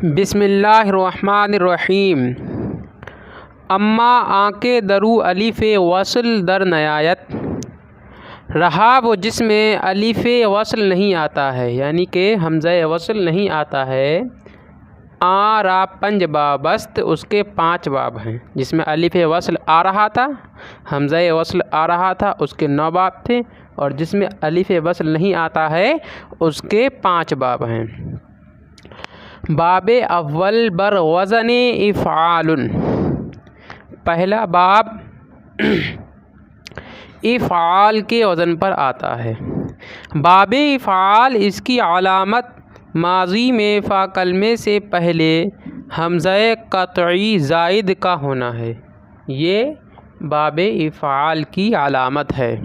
बिस्मिल्लाहिर्रहमानिर्रहीम। अम्मा आके दरू अलिफ़े वस्ल दर नयायत। रहा वो जिसमें अलिफ़े वस्ल नहीं आता है, यानी कि हमज़े वस्ल नहीं आता है। आ रा पंज बाबस्त, उसके 5 बाब हैं। जिसमें अलिफ़े वस्ल आ रहा था, हमज़े वस्ल आ रहा था, उसके 9 बाब थे। और जिसमें अलिफ़े वस्ल नहीं आता है उसके 5 बाब हैं। बाबे अव्वल बर वज़न इफ़आलुन। पहला बाब इफ़आल के वज़न पर आता है। बाबे इफ़आल, इसकी अलामत माज़ी में फ़ा कलमे से पहले हमज़े क़त्ई ज़ाइद का होना है। ये बाबे इफ़आल की अलामत है।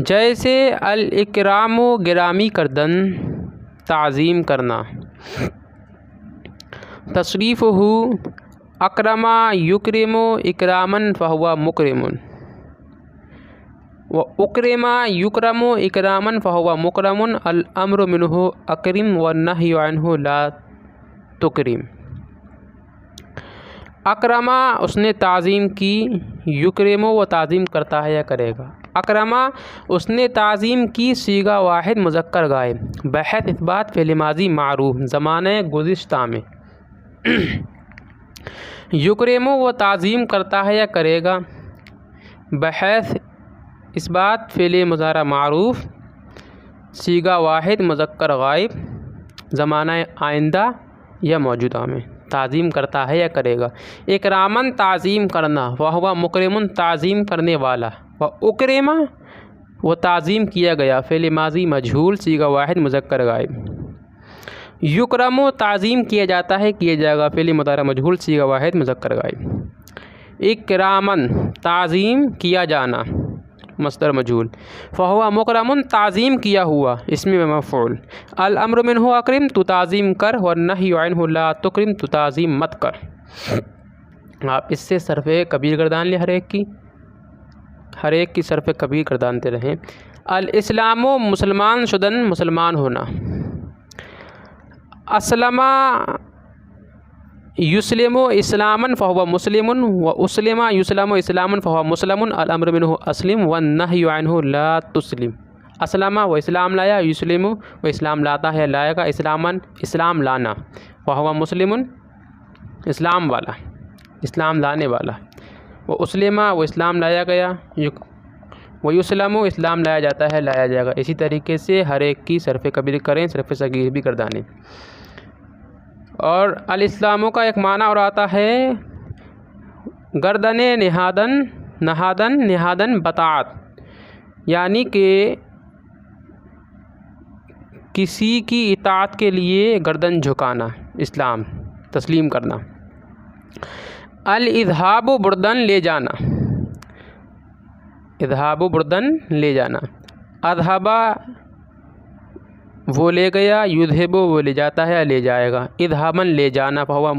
जैसे अल इकरामो, गिरामी करदन, ताज़ीम करना। तशरीफ़हु अकरमा युकरिमु इकरामन फ़हुवा मुकरिमुन। व उकरिमा युकरमु इकरामन फ़हुवा मुकरमुन। अल अम्रु मिन्हु अकरिम व नह्यु अन्हु ला तुकरिम। अकरमा, उसने ताज़ीम की। युकरिमु, वो ताज़ीम करता है या करेगा। अकरमा, उसने ताज़ीम की, सीगा वाहिद मुज़क्कर गायब। बहस इस्बात फ़िल माज़ी मारूफ, ज़माने गुज़िश्ता में। युकरिमु, वो ताज़ीम करता है या करेगा। बहस इस्बात फ़िल मुज़ारा मारूफ, सीगा वाहिद मुज़क्कर गायब, ज़माना आइंदा या मौजूदा में। ताज़ीम करता है या करेगा। इकरामन, ताज़ीम करना। वहुवा मुकरिमुन, ताज़ीम करने वाला। व उकरिमा, वो ताज़ीम किया गया। फ़िल माज़ी मजहूल, सीगा वाहिद मुज़क्कर गायब। युकरमु, ताज़ीम किया जाता है, किया जाएगा। फ़िल मुदारा मजहूल, सीगा वाहिद मुज़क्कर गायब। इकरामन, ताज़ीम किया जाना, मस्दर मजहूल। फ़हुवा मुकरमुन, ताज़ीम किया हुआ, इसमें मफ़ऊल। अल अम्रु मिन्हु अकरिम, तू ताज़ीम कर। व नह्यु अन्हु ला तुकरिम, तू ताज़ीम मत कर। आप इससे सरफ़े कबीर गर्दान ले, हर एक की सरफ़े कबीर गर्दानते रहें। अल इस्लामो, मुसलमान शुदन, मुसलमान होना। असलमा युस्लिमु इस्लामन फ़हुवा मुस्लिमुन। व उस्लिमा युस्लमु इस्लामन फ़हुवा मुस्लिमुन। अल अम्रु मिन्हु अस्लिम व नह्यु अन्हु ला तुस्लिम। असलमा, वो इस्लाम लाया। युस्लिमु, वो इस्लाम लाता है, लाएगा। इस्लामन, इस्लाम लाना। फ़हुवा मुस्लिमुन, इस्लाम वाला, इस्लाम लाने वाला। वो उस्लिमा, वो इस्लाम लाया गया। वो युस्लमु, इस्लाम लाया जाता है, लाया जाएगा। इसी तरीके से हर एक की सरफ़े कबीर करें, सरफ़े सगीर भी गर्दानें। और अल इस्लामों का एक माना और आता है गर्दने निहादन, नहादन, निहादन बतात, यानी कि किसी की इताअत के लिए गर्दन झुकाना, इस्लाम तस्लीम करना। अल इज़हाबु बुर्दन, ले जाना। इज़हाबु बुर्दन, ले जाना। अज़हबा, वो ले गया। युज़हिबु, वो ले जाता है, ले जाएगा। इज़हाबन, ले जाना। फ़हुवा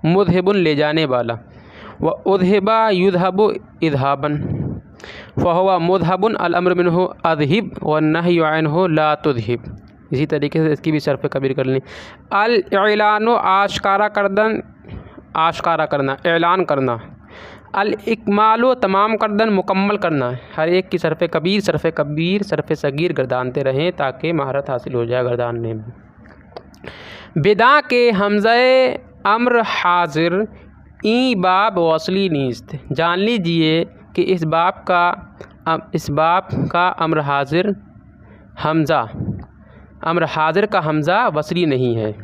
मुज़हिबुन, ले जाने वाला। व उज़हिबा युज़हबु इज़हाबन, फ़हुवा मुज़हबुन। अल अम्रु मिन्हु अज़हिब व नह्यु अन्हु ला तुज़हिब। इसी तरीके से इसकी भी सरफ़े कबीर कर लें। अल इलानु, आशकारा करदन, आशकारा करना, ऐलान करना। अल इकमालो, तमाम करदन, मुकम्मल करना। हर एक की सरफ़े कबीर, सरफ़े कबीर, सरफ़े सगीर गर्दानते रहें ताकि महारत हासिल हो जाए गर्दानने में। बिदा के हमज़े अम्र हाजिर, ई बाब वस्ली नीस्त। जान लीजिए कि इस बाब का अम्र हाजिर हमज़ा, अम्र हाजिर का हमज़ा वस्ली नहीं है।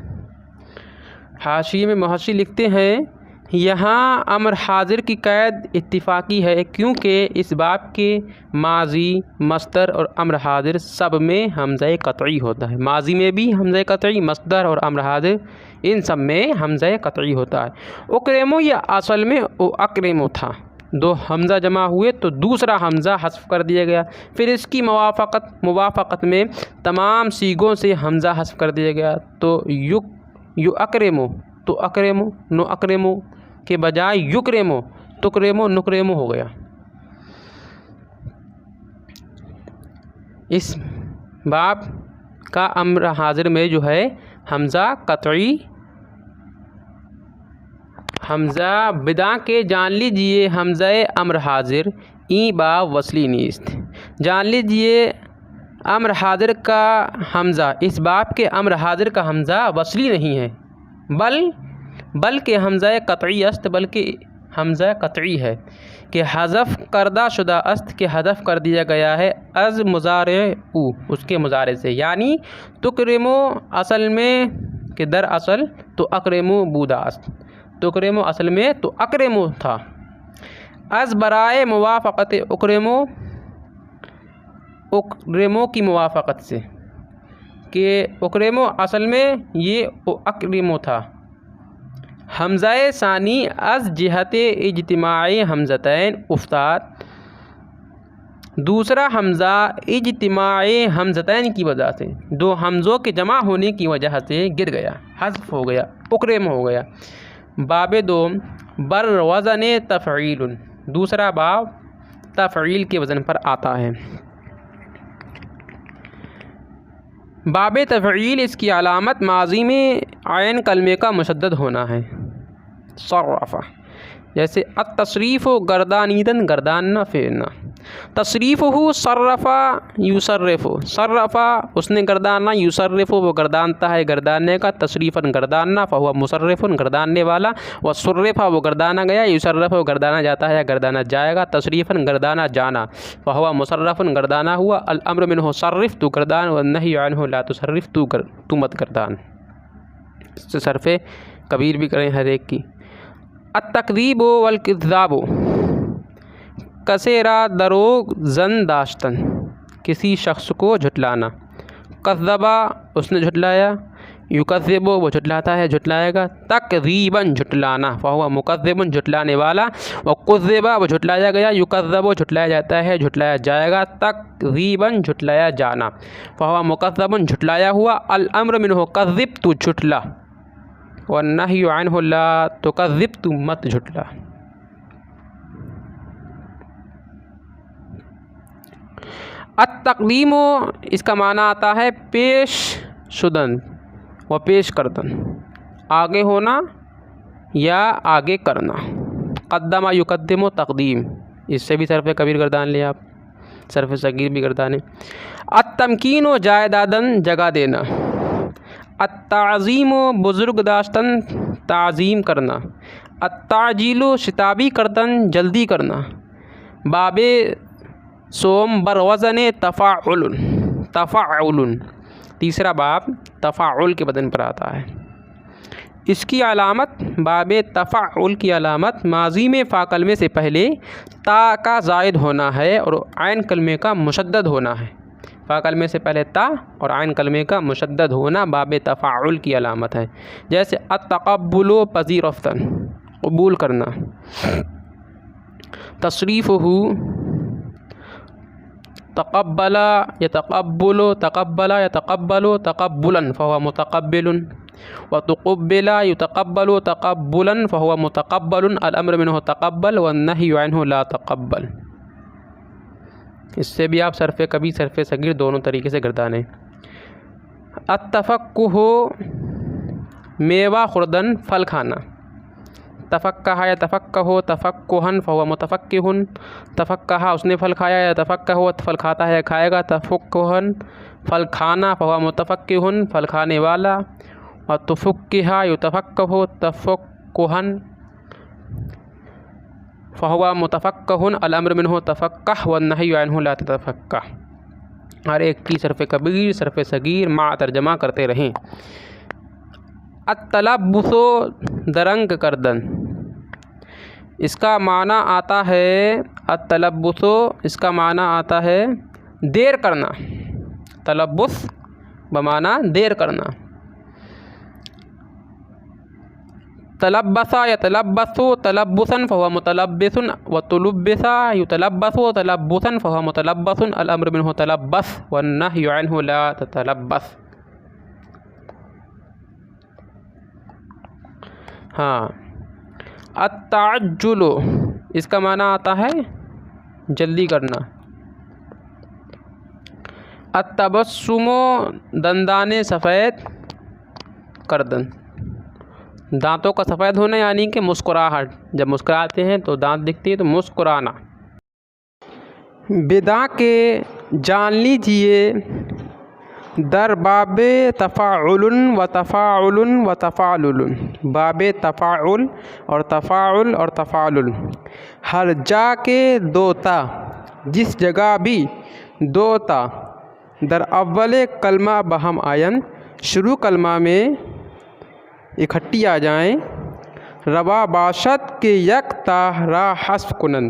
हाशिये में मुहस्सी लिखते हैं, यहाँ अम्र हाजिर की कैद इत्तिफ़ाक़ी है, क्योंकि इस बाब के माज़ी, मस्दर और अम्र हाजिर सब में हमज़े क़त्ई होता है। माज़ी में भी हमज़े क़त्ई, मस्दर और अम्र हाजिर इन सब में हमज़े क़त्ई होता है। उकरिमु, या असल में अकरिमु था। 2 हमज़ा जमा हुए तो दूसरा हमज़ा हस्फ़ कर दिया गया। फिर इसकी मुवाफ़क़त में तमाम सीगों से हमज़ा हस्फ़ कर दिया गया। तो यु अकरिमु, तो अकरिमु, नो अकरिमु के बजाय युकरिमु, तुकरिमु, नुकरिमु हो गया। इस बाब का अम्र हाजिर में जो है हमज़ा क़त्ई हमज़ा बिदा के जान लीजिए हमज़ा अम्र हाजिर ई बा वसली नीस्त। जान लीजिए अम्र हाजिर का हमज़ा, इस बाप के अम्र हाजिर का हमज़ा वसली नहीं है, बल्कि हमज़ा क़तई अस्त, बल्कि हमज़ा क़तई है कि हज़फ़ करदा शुदा अस्त के हज़फ़ कर दिया गया है अज़ मुज़ारे उ, उसके मुज़ारे से। यानी तुकरिमो असल में कि दर असल तो अकरमो बूदा अस्त, तुकरिमो असल में तो अकरमो था। अज़ बराए मुवाफ़क़त उकरमो की मुवाफ़क़त से, कि उकरमो असल में ये अकरमो था। हमज़ाए सानी अज़ जिहते इज्तिमाई हमज़तैन उफ्ताद, दूसरा हमज़ा इज्तिमाई हमज़तैन की वजह से, दो हमज़ों के जमा होने की वजह से गिर गया, हज़्फ़ हो गया, उकरम हो गया। बाब दोम बर वज़न तफ़ईल, दूसरा बाब तफ़ईल के वज़न पर आता है। बाब तफ़ईल इसकी अलामत माजी में आयन कलमे का मुशद्दद होना है। सर्रफ़ा, जैसे अत-तसरीफ़ गर्दानीदन गर्दानना फेरना, तसरीफ़हु सर्रफ़ा युसर्रिफ़ु, सर्रफ़ा उसने गर्दाना, युसर्रिफ़ु वो गर्दानता है गर्दानने का, तसरीफ़न गर्दानना, फ़हुवा मुसर्रिफ़ुन गर्दानने वाला, व सुर्रिफ़ा वो गर्दाना गया, युसर्रिफ़ु गर्दाना जाता है या गर्दाना जाएगा, तसरीफ़न गर्दाना जाना, फ़हुवा मुसर्रफ़ुन गर्दाना हुआ, अल अम्र मिन्हु सर्रिफ़ तू गर्दान, व नही अन्हु ला तुसर्रिफ़ तू मत गर्दान। इससे सरफ़े कबीर भी करें हर एक की। अत-तकज़ीब वल किज़्ज़ाब, कसेरा दरोग जन दाश्तन, किसी शख्स को झुटलाना, कज़्ज़बा उसने झुटलाया, युकज़्ज़िबु वो झुटलाता है झुटलाएगा, तकज़ीबन झुटलाना, फ़हुवा मुकज़्ज़िबुन झुटलाने वाला, व कुज़्ज़िबा वो झुटलाया गया, युकज़्ज़बु झुटलाया जाता है झुटलाया जाएगा, तकज़ीबन झुटलाया जाना, फ़हुवा मुकज़्ज़बुन झुटलाया हुआ, अल अम्र मिन्हु कज़्ज़िब तू झुटला, व नह्यु अन्हु ला तुकज़्ज़िब तू मत झुटला। अत-तक़दीमो इसका माना आता है पेश शुदन व पेश करदन, आगे होना या आगे करना। क़द्दमा युक़द्दिमु तक़दीम, इससे भी सरफ़े कबीर गर्दान ले आप, सरफ़े सगीर भी गर्दाने। अत-तमकीनो जायदादन जगह देना, अत-ताज़ीमो बुज़ुर्ग दाश्तन ताज़ीम करना, अत-ताजीलु शिताबी करदन जल्दी करना। बाबे सोम बर वज़न तफ़ाउल, तफ़ाउल तीसरा बाब तफ़ाउल के बदन पर आता है। इसकी अलामत, बाबे तफ़ाउल की अलामत माजी में फ़ा कलमे से पहले ता का ज़ायद होना है और आयन कलमे का मुशद्दद होना है। फ़ा कलमे से पहले ता और आयन कलमे का मुशद्दद होना बाबे तफ़ाउल की अलामत है। जैसे अत-तक़ब्बुलु पज़ीरफ़्तन क़बूल करना, तसरीफ़ुहु तक़ब्बला यतक़ब्बुलु तक़ब्बला यतक़ब्बलु तक़ब्बुलन फ़हुवा मुतक़ब्बिलुन, व तुक़ब्बिला युतक़ब्बलु तक़ब्बुलन फ़हुवा मुतक़ब्बलुन, अल अम्र मिन्हु तक़ब्बल व नह्यु अन्हु ला तक़ब्बल। इससे भी आप सरफ़े कबीर सरफ़े सगीर दोनों तरीके से गर्दाने। अत-तफ़क्कुहु मेवा खुर्दन फल खाना, तफ़क्कहा या तफ़क्कहु तफ़क्कुहन फ़हुवा मुतफ़क्किहुन, तफ़क्कहा उसने फल खाया या तफ़क्कहु फल खाता है खाएगा, तफ़क्कुहन फल खाना फ़हुवा मुतफ़क्किहुन फल खाने वाला, और तुफ़क्किहा युतफ़क्कहु तफ़क्कुहन फ़हुवा मुतफ़क्कहुन, अल अम्र मिन्हु तफ़क्कह व नह्यु अन्हु ला ततफ़क्कह। हर एक की सरफ़े कबीर सरफ़े सगीर मा तर्जमा करते रहें। अत-तलब्बुसु दरंग करदन, इसका माना आता है, अत-तलब्बुसु इसका माना आता है देर करना, तलब्बुस बमाना देर करना। तलब्बसा यतलब्बसु तलब्बुसन फ़हुवा मुतलब्बिसुन, व तुलब्बिसा युतलब्बसु तलब्बुसन फ़हुवा मुतलब्बसुन, अल अम्र मिन्हु तलब्बस व नह्यु अन्हु ला ततलब्बस। हाँ, अत-तअज्जुलु इसका माना आता है जल्दी करना। अत-तबस्सुमु दंदाने सफ़ेद करदन, दांतों का सफ़ेद होना यानी कि मुस्कुराहट, जब मुस्कुराते हैं तो दांत दिखती है तो मुस्कुराना। बिदा के जान लीजिए दर बाबे तफ़ाउलन व तफ़ाउलन व तफ़ालुलन, बाबे तफ़ाउल और तफ़ाउल और तफ़ालुल। हर जा के दोता, जिस जगह भी दोता। दर अव्वले कलमा बहम आयन, शुरू कलमा में इकट्ठी आ जाएं। रवा बाशत के यक ता रा हस्फ कुनन,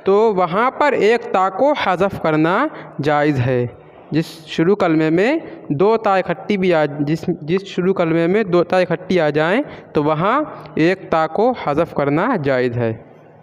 तो वहाँ पर एक ता को हज़फ करना जायज़ है। जिस शुरू कलमे में दो ता इकट्ठी भी आ जिस शुरू कलमे में दो ता इकट्ठी आ जाएं तो वहाँ एक ता को हज़फ करना जायज़ है।